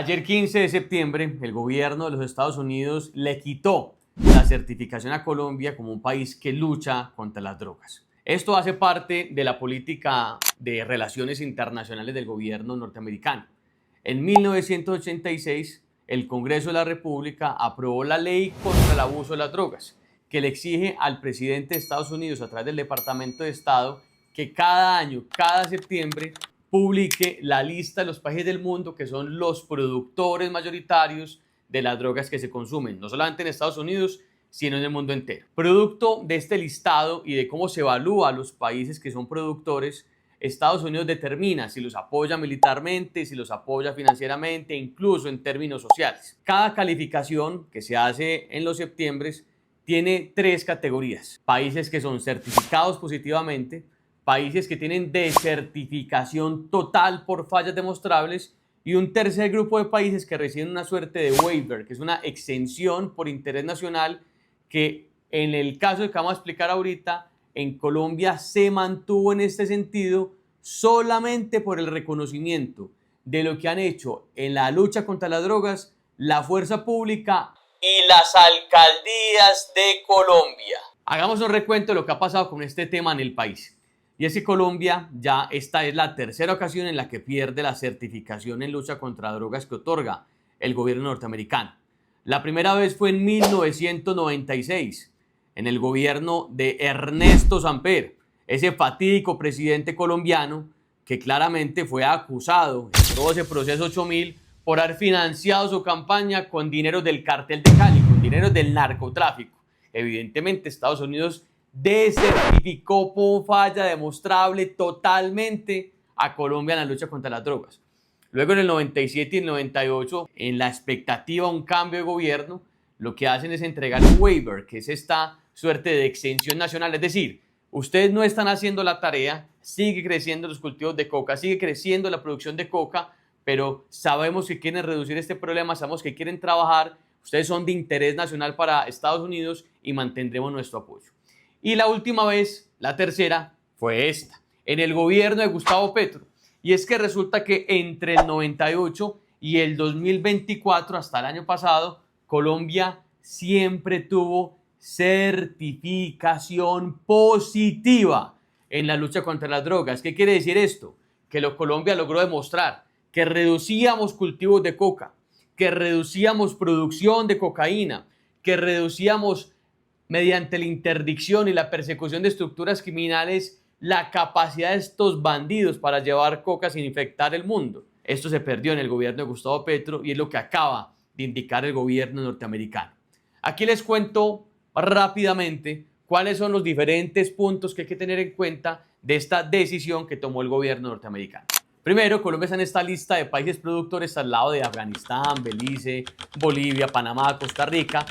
Ayer 15 de septiembre, el gobierno de los Estados Unidos le quitó la certificación a Colombia como un país que lucha contra las drogas. Esto hace parte de la política de relaciones internacionales del gobierno norteamericano. En 1986, el Congreso de la República aprobó la ley contra el abuso de las drogas, que le exige al presidente de Estados Unidos, a través del Departamento de Estado, que cada año, cada septiembre, publique la lista de los países del mundo que son los productores mayoritarios de las drogas que se consumen, no solamente en Estados Unidos, sino en el mundo entero. Producto de este listado y de cómo se evalúa a los países que son productores, Estados Unidos determina si los apoya militarmente, si los apoya financieramente, incluso en términos sociales. Cada calificación que se hace en los septiembres tiene tres categorías: países que son certificados positivamente, países que tienen desertificación total por fallas demostrables y un tercer grupo de países que reciben una suerte de waiver, que es una exención por interés nacional, que en el caso que vamos a explicar ahorita, en Colombia se mantuvo en este sentido solamente por el reconocimiento de lo que han hecho en la lucha contra las drogas la fuerza pública y las alcaldías de Colombia. Hagamos un recuento de lo que ha pasado con este tema en el país. Y es que Colombia ya esta es la tercera ocasión en la que pierde la certificación en lucha contra drogas que otorga el gobierno norteamericano. La primera vez fue en 1996, en el gobierno de Ernesto Samper, ese fatídico presidente colombiano que claramente fue acusado en todo ese proceso 8000 por haber financiado su campaña con dinero del cartel de Cali, con dinero del narcotráfico. Evidentemente Estados Unidos desertificó por falla demostrable totalmente a Colombia en la lucha contra las drogas. Luego en el 97 y el 98, en la expectativa de un cambio de gobierno, lo que hacen es entregar un waiver, que es esta suerte de exención nacional. Es decir, ustedes no están haciendo la tarea, sigue creciendo los cultivos de coca, sigue creciendo la producción de coca, pero sabemos que quieren reducir este problema, sabemos que quieren trabajar, ustedes son de interés nacional para Estados Unidos y mantendremos nuestro apoyo. Y la última vez, la tercera, fue esta, en el gobierno de Gustavo Petro. Y es que resulta que entre el 98 y el 2024, hasta el año pasado, Colombia siempre tuvo certificación positiva en la lucha contra las drogas. ¿Qué quiere decir esto? Que Colombia logró demostrar que reducíamos cultivos de coca, que reducíamos producción de cocaína, que reducíamos mediante la interdicción y la persecución de estructuras criminales la capacidad de estos bandidos para llevar coca sin infectar el mundo. Esto se perdió en el gobierno de Gustavo Petro y es lo que acaba de indicar el gobierno norteamericano. Aquí les cuento rápidamente cuáles son los diferentes puntos que hay que tener en cuenta de esta decisión que tomó el gobierno norteamericano. Primero, Colombia está en esta lista de países productores al lado de Afganistán, Belice, Bolivia, Panamá, Costa Rica,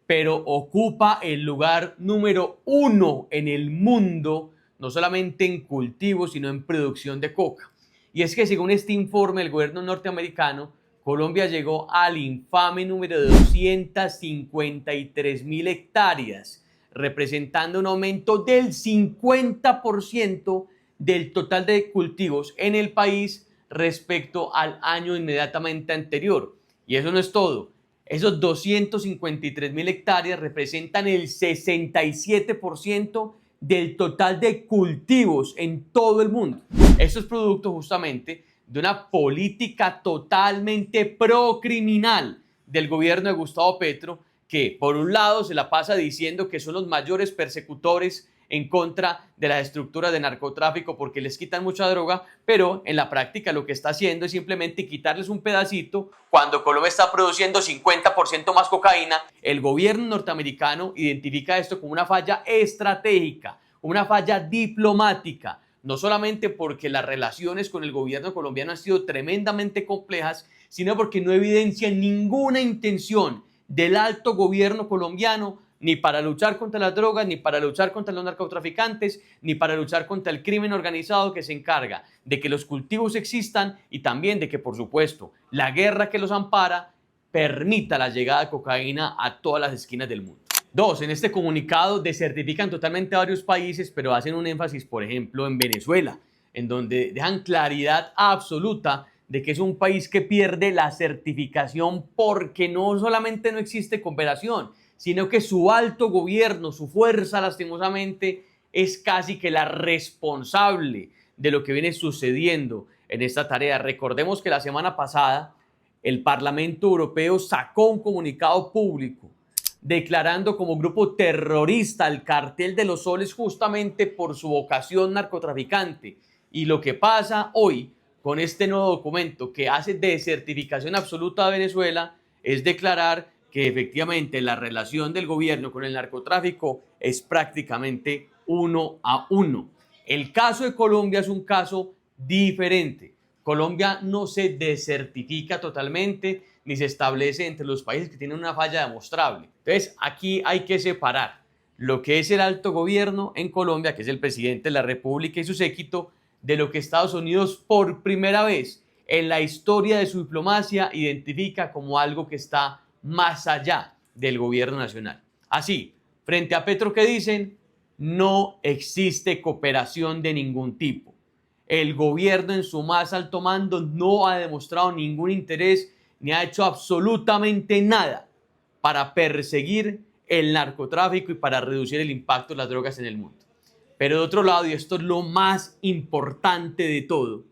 pero ocupa el lugar número 1 en el mundo, no solamente en cultivo, sino en producción de coca. Y es que según este informe del gobierno norteamericano, Colombia llegó al infame número de 253.000 hectáreas, representando un aumento del 50% del total de cultivos en el país respecto al año inmediatamente anterior. Y eso no es todo. Esos 253.000 hectáreas representan el 67% del total de cultivos en todo el mundo. Eso es producto justamente de una política totalmente procriminal del gobierno de Gustavo Petro, que por un lado se la pasa diciendo que son los mayores persecutores en contra de las estructuras de narcotráfico porque les quitan mucha droga, pero en la práctica lo que está haciendo es simplemente quitarles un pedacito. Cuando Colombia está produciendo 50% más cocaína, el gobierno norteamericano identifica esto como una falla estratégica, una falla diplomática, no solamente porque las relaciones con el gobierno colombiano han sido tremendamente complejas, sino porque no evidencian ninguna intención del alto gobierno colombiano ni para luchar contra las drogas, ni para luchar contra los narcotraficantes, ni para luchar contra el crimen organizado que se encarga de que los cultivos existan y también de que, por supuesto, la guerra que los ampara permita la llegada de cocaína a todas las esquinas del mundo. Dos, en este comunicado desertifican totalmente a varios países, pero hacen un énfasis, por ejemplo, en Venezuela, en donde dejan claridad absoluta de que es un país que pierde la certificación porque no solamente no existe cooperación, sino que su alto gobierno, su fuerza lastimosamente, es casi que la responsable de lo que viene sucediendo en esta tarea. Recordemos que la semana pasada el Parlamento Europeo sacó un comunicado público declarando como grupo terrorista al Cartel de los Soles justamente por su vocación narcotraficante. Y lo que pasa hoy con este nuevo documento que hace desertificación absoluta a Venezuela es declarar que efectivamente la relación del gobierno con el narcotráfico es prácticamente 1-1. El caso de Colombia es un caso diferente. Colombia no se desertifica totalmente ni se establece entre los países que tienen una falla demostrable. Entonces, aquí hay que separar lo que es el alto gobierno en Colombia, que es el presidente de la República y su séquito, de lo que Estados Unidos por primera vez en la historia de su diplomacia identifica como algo que está más allá del gobierno nacional. Así, frente a Petro, ¿qué dicen? No existe cooperación de ningún tipo. El gobierno en su más alto mando no ha demostrado ningún interés ni ha hecho absolutamente nada para perseguir el narcotráfico y para reducir el impacto de las drogas en el mundo. Pero de otro lado, y esto es lo más importante de todo,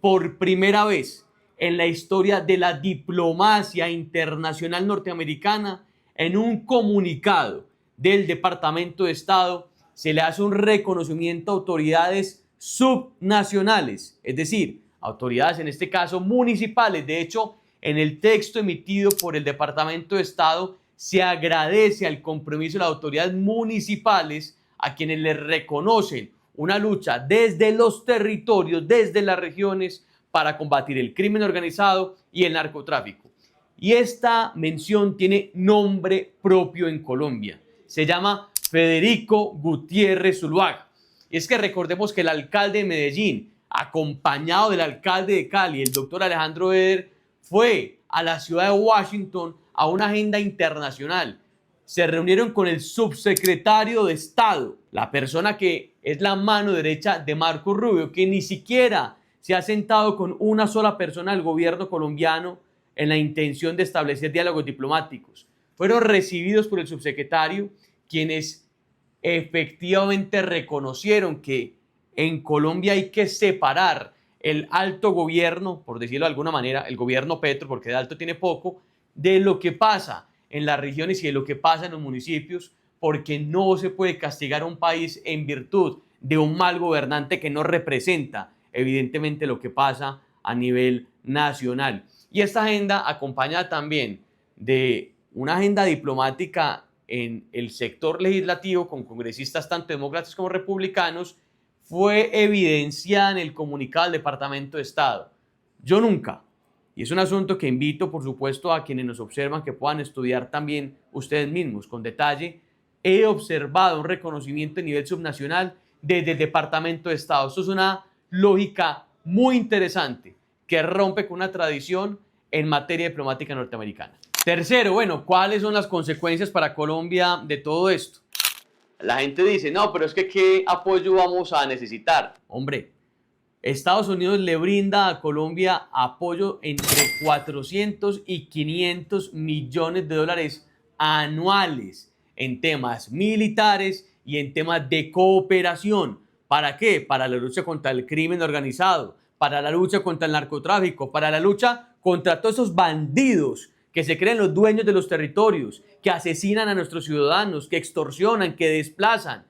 por primera vez en la historia de la diplomacia internacional norteamericana, en un comunicado del Departamento de Estado, se le hace un reconocimiento a autoridades subnacionales, es decir, autoridades en este caso municipales. De hecho, en el texto emitido por el Departamento de Estado se agradece al compromiso de las autoridades municipales a quienes les reconocen una lucha desde los territorios, desde las regiones, para combatir el crimen organizado y el narcotráfico. Y esta mención tiene nombre propio en Colombia. Se llama Federico Gutiérrez Zuluaga. Y es que recordemos que el alcalde de Medellín, acompañado del alcalde de Cali, el doctor Alejandro Eder, fue a la ciudad de Washington a una agenda internacional. Se reunieron con el subsecretario de Estado, la persona que es la mano derecha de Marco Rubio, que ni siquiera se ha sentado con una sola persona del gobierno colombiano en la intención de establecer diálogos diplomáticos. Fueron recibidos por el subsecretario, quienes efectivamente reconocieron que en Colombia hay que separar el alto gobierno, por decirlo de alguna manera, el gobierno Petro, porque de alto tiene poco, de lo que pasa en las regiones y de lo que pasa en los municipios, porque no se puede castigar a un país en virtud de un mal gobernante que no representa evidentemente lo que pasa a nivel nacional. Y esta agenda acompañada también de una agenda diplomática en el sector legislativo con congresistas tanto demócratas como republicanos, fue evidenciada en el comunicado del Departamento de Estado. Yo nunca, y es un asunto que invito por supuesto a quienes nos observan que puedan estudiar también ustedes mismos con detalle, he observado un reconocimiento a nivel subnacional desde el Departamento de Estado. Esto es una lógica muy interesante que rompe con una tradición en materia diplomática norteamericana. Tercero, bueno, ¿cuáles son las consecuencias para Colombia de todo esto? La gente dice, no, pero es que ¿qué apoyo vamos a necesitar? Hombre, Estados Unidos le brinda a Colombia apoyo entre 400 y 500 millones de dólares anuales en temas militares y en temas de cooperación. ¿Para qué? Para la lucha contra el crimen organizado, para la lucha contra el narcotráfico, para la lucha contra todos esos bandidos que se creen los dueños de los territorios, que asesinan a nuestros ciudadanos, que extorsionan, que desplazan.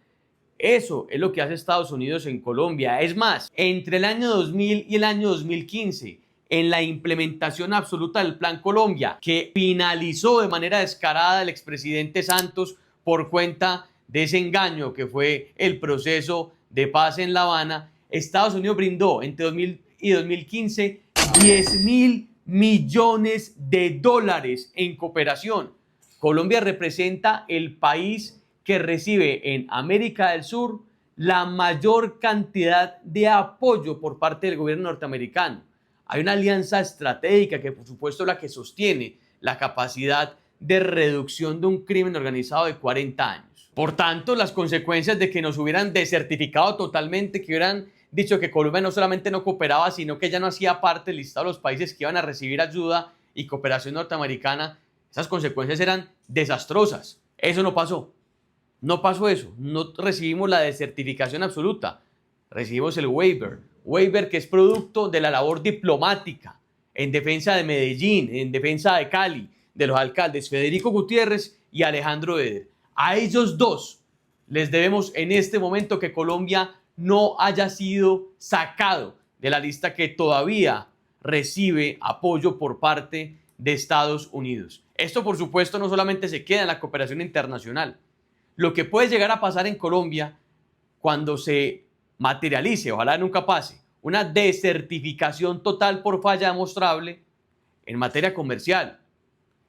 Eso es lo que hace Estados Unidos en Colombia. Es más, entre el año 2000 y el año 2015, en la implementación absoluta del Plan Colombia, que finalizó de manera descarada el expresidente Santos por cuenta de ese engaño que fue el proceso de paz en La Habana, Estados Unidos brindó entre 2000 y 2015 $10.000 millones en cooperación. Colombia representa el país que recibe en América del Sur la mayor cantidad de apoyo por parte del gobierno norteamericano. Hay una alianza estratégica que por supuesto es la que sostiene la capacidad de reducción de un crimen organizado de 40 años. Por tanto, las consecuencias de que nos hubieran desertificado totalmente, que hubieran dicho que Colombia no solamente no cooperaba, sino que ya no hacía parte del listado de los países que iban a recibir ayuda y cooperación norteamericana, esas consecuencias eran desastrosas. Eso no pasó. No pasó eso. No recibimos la desertificación absoluta. Recibimos el waiver que es producto de la labor diplomática en defensa de Medellín, en defensa de Cali, de los alcaldes Federico Gutiérrez y Alejandro Eder. A ellos dos les debemos en este momento que Colombia no haya sido sacado de la lista que todavía recibe apoyo por parte de Estados Unidos. Esto, por supuesto, no solamente se queda en la cooperación internacional. Lo que puede llegar a pasar en Colombia cuando se materialice, ojalá nunca pase, una desertificación total por falla demostrable en materia comercial,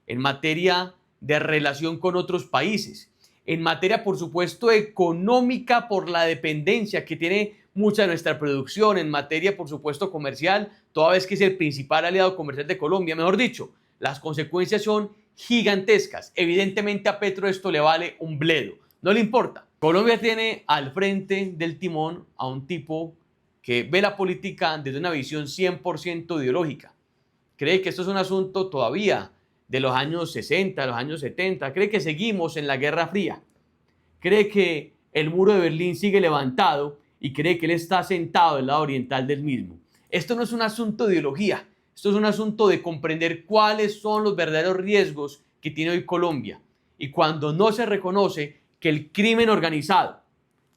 en materia de relación con otros países, en materia, por supuesto, económica por la dependencia que tiene mucha de nuestra producción, en materia, por supuesto, comercial, toda vez que es el principal aliado comercial de Colombia. Mejor dicho, las consecuencias son gigantescas. Evidentemente a Petro esto le vale un bledo, no le importa. Colombia tiene al frente del timón a un tipo que ve la política desde una visión 100% ideológica. Cree que esto es un asunto todavía de los años 60, de los años 70. Cree que seguimos en la Guerra Fría. Cree que el muro de Berlín sigue levantado y cree que él está sentado del lado oriental del mismo. Esto no es un asunto de ideología. Esto es un asunto de comprender cuáles son los verdaderos riesgos que tiene hoy Colombia. Y cuando no se reconoce que el crimen organizado,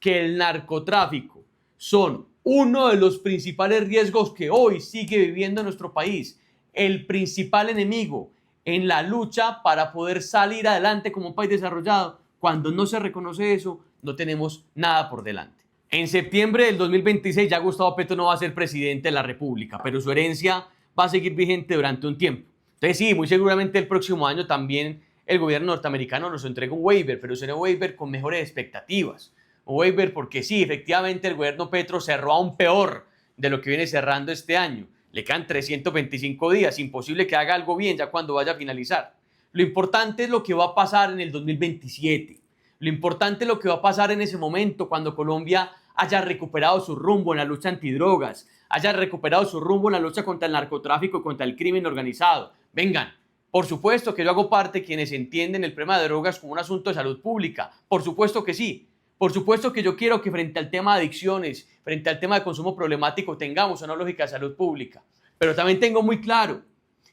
que el narcotráfico son uno de los principales riesgos que hoy sigue viviendo nuestro país, el principal enemigo en la lucha para poder salir adelante como un país desarrollado, cuando no se reconoce eso, no tenemos nada por delante. En septiembre del 2026 ya Gustavo Petro no va a ser presidente de la República, pero su herencia va a seguir vigente durante un tiempo. Entonces sí, muy seguramente el próximo año también el gobierno norteamericano nos entrega un waiver, pero será un waiver con mejores expectativas. Un waiver porque sí, efectivamente el gobierno Petro cerró aún peor de lo que viene cerrando este año. Le quedan 325 días, imposible que haga algo bien ya cuando vaya a finalizar. Lo importante es lo que va a pasar en el 2027. Lo importante es lo que va a pasar en ese momento cuando Colombia haya recuperado su rumbo en la lucha antidrogas, haya recuperado su rumbo en la lucha contra el narcotráfico y contra el crimen organizado. Vengan, por supuesto que yo hago parte de quienes entienden el problema de drogas como un asunto de salud pública. Por supuesto que sí. Por supuesto que yo quiero que frente al tema de adicciones, frente al tema de consumo problemático, tengamos una lógica de salud pública. Pero también tengo muy claro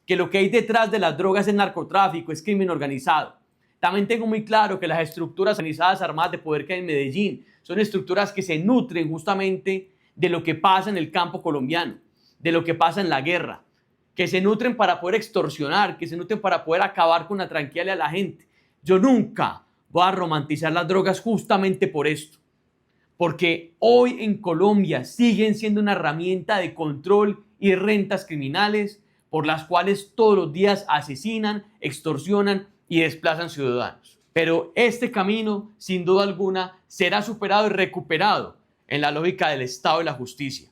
que lo que hay detrás de las drogas es narcotráfico, es crimen organizado. También tengo muy claro que las estructuras organizadas armadas de poder que hay en Medellín son estructuras que se nutren justamente de lo que pasa en el campo colombiano, de lo que pasa en la guerra, que se nutren para poder extorsionar, que se nutren para poder acabar con la tranquilidad de la gente. Yo nunca voy a romantizar las drogas justamente por esto, porque hoy en Colombia siguen siendo una herramienta de control y rentas criminales por las cuales todos los días asesinan, extorsionan y desplazan ciudadanos. Pero este camino, sin duda alguna, será superado y recuperado en la lógica del Estado y la justicia.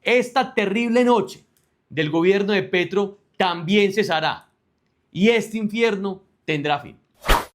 Esta terrible noche del gobierno de Petro también cesará y este infierno tendrá fin.